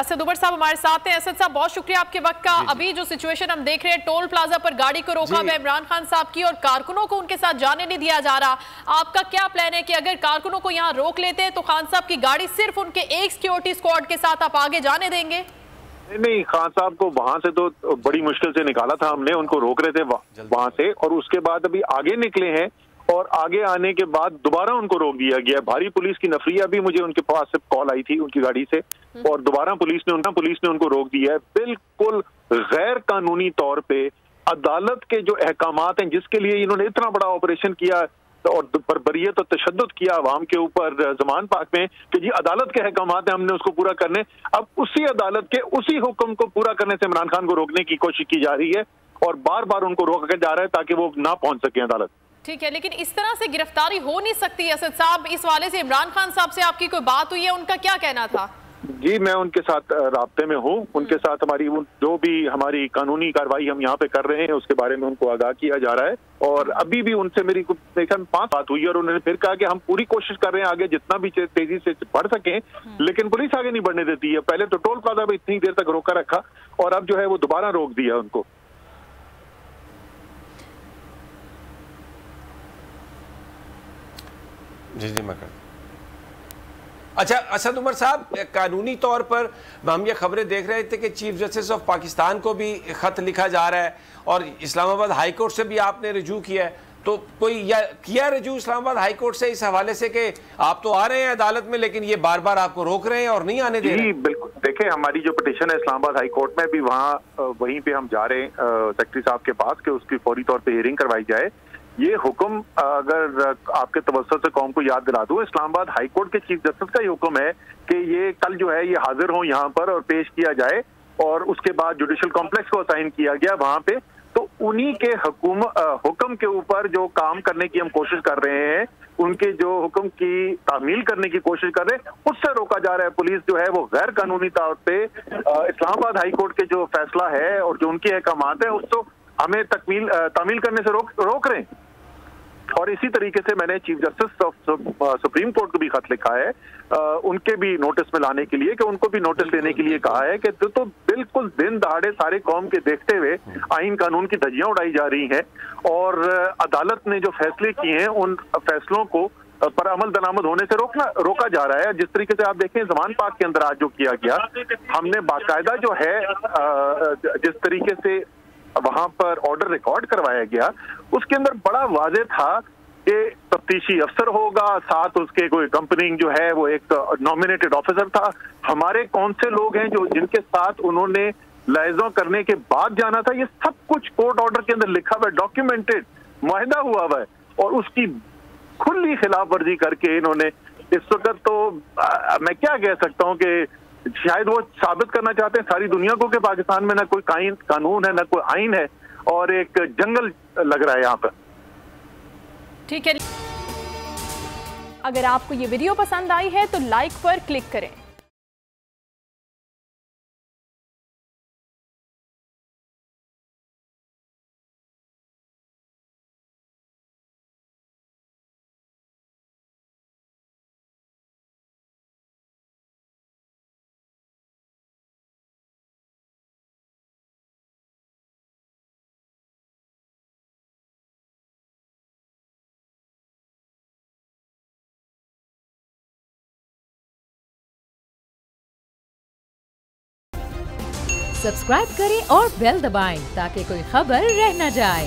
असद उमर साहब हमारे साथ हैं। असद साहब, बहुत शुक्रिया आपके वक्त का। अभी जो सिचुएशन हम देख रहे हैं, टोल प्लाजा पर गाड़ी को रोका हुआ इमरान खान साहब की और कारकुनों को उनके साथ जाने नहीं दिया जा रहा। आपका क्या प्लान है कि अगर कारकुनों को यहाँ रोक लेते हैं तो खान साहब की गाड़ी सिर्फ उनके एक सिक्योरिटी स्क्वाड के साथ आप आगे जाने देंगे? नहीं, खान साहब को वहां से तो बड़ी मुश्किल से निकाला था हमने, उनको रोक रहे थे वहां से, और उसके बाद अभी आगे निकले हैं और आगे आने के बाद दोबारा उनको रोक दिया गया। भारी पुलिस की नफरिया भी मुझे उनके पास से कॉल आई थी उनकी गाड़ी से, और दोबारा पुलिस ने उनको रोक दिया है। बिल्कुल गैर कानूनी तौर पे अदालत के जो अहकामात हैं, जिसके लिए इन्होंने इतना बड़ा ऑपरेशन किया और बर्बरियत और तशद्दुद किया अवाम के ऊपर ज़मान पाक में कि जी अदालत के अहकामात हैं, हमने उसको पूरा करने। अब उसी अदालत के उसी हुक्म को पूरा करने से इमरान खान को रोकने की कोशिश की जा रही है और बार बार उनको रोका जा रहा है ताकि वो ना पहुंच सके अदालत। ठीक है, लेकिन इस तरह से गिरफ्तारी हो नहीं सकती। असद साहब, इस वाले से इमरान खान साहब से आपकी कोई बात हुई है? उनका क्या कहना था? जी, मैं उनके साथ राब्ते में हूँ। उनके साथ हमारी जो भी हमारी कानूनी कार्रवाई हम यहाँ पे कर रहे हैं उसके बारे में उनको आगाह किया जा रहा है, और अभी भी उनसे मेरी 5 बात हुई और उन्होंने फिर कहा कि हम पूरी कोशिश कर रहे हैं आगे जितना भी तेजी से बढ़ सकें, लेकिन पुलिस आगे नहीं बढ़ने देती है। पहले तो टोल प्लाजा में इतनी देर तक रोका रखा और अब जो है वो दोबारा रोक दिया उनको। जी मैं कर। अच्छा असद उमर साहब, कानूनी तौर पर हम ये खबरें देख रहे थे कि चीफ जस्टिस ऑफ पाकिस्तान को भी खत लिखा जा रहा है और इस्लामाबाद हाई कोर्ट से भी आपने रिजू किया है, तो कोई या किया रिजू इस्लामाबाद हाई कोर्ट से इस हवाले से कि आप तो आ रहे हैं अदालत में लेकिन ये बार बार आपको रोक रहे हैं और नहीं आने दे रहे हैं? बिल्कुल, देखें हमारी जो पिटीशन है इस्लामाबाद हाई कोर्ट में भी वहीं पे हम जा रहे हैं सेक्रेटरी साहब के पास कि उसकी फौरी तौर पर हियरिंग करवाई जाए। ये हुक्म अगर आपके तवज्जो से कौम को याद दिला दूं, इस्लामाबाद हाई कोर्ट के चीफ जस्टिस का ही हुक्म है कि ये कल जो है ये हाजिर हो यहाँ पर और पेश किया जाए, और उसके बाद जुडिशल कॉम्प्लेक्स को असाइन किया गया वहां पे। तो उन्हीं के हुक्म के ऊपर जो काम करने की हम कोशिश कर रहे हैं, उनके जो हुक्म की तामील करने की कोशिश कर रहे हैं, उससे रोका जा रहा है। पुलिस जो है वो गैर कानूनी तौर पे इस्लामाबाद हाई कोर्ट के जो फैसला है और जो उनके अहकामात है उसको हमें तामील करने से रोक रहे हैं। और इसी तरीके से मैंने chief justice of supreme court को भी खत लिखा है उनके भी नोटिस में लाने के लिए, कि उनको भी नोटिस देने के लिए कहा है कि तो बिल्कुल दिन दहाड़े सारे कौम के देखते हुए आईन कानून की धज्जियां उड़ाई जा रही हैं, और अदालत ने जो फैसले किए हैं उन फैसलों को पर अमल दरामद होने से रोका जा रहा है। जिस तरीके से आप देखें ज़मान पाक के अंदर आज जो किया गया, हमने बाकायदा जो है जिस तरीके से वहां पर ऑर्डर रिकॉर्ड करवाया गया, उसके अंदर बड़ा वाज़ेह था कि तफ्तीशी अफसर होगा, साथ उसके कोई कंपनी जो है वो एक नॉमिनेटेड ऑफिसर था। हमारे कौन से लोग हैं जो जिनके साथ उन्होंने लाइजों करने के बाद जाना था, ये सब कुछ कोर्ट ऑर्डर के अंदर लिखा हुआ है, डॉक्यूमेंटेड मुआहिदा हुआ है, और उसकी खुली खिलाफ वर्जी करके इन्होंने इस वक्त तो मैं क्या कह सकता हूँ कि शायद वो साबित करना चाहते हैं सारी दुनिया को कि पाकिस्तान में ना कोई कानून है, ना कोई आइन है, और एक जंगल लग रहा है यहाँ पर। ठीक है, अगर आपको ये वीडियो पसंद आई है तो लाइक पर क्लिक करें। सब्सक्राइब करें और बेल दबाएं ताकि कोई खबर रह न जाए।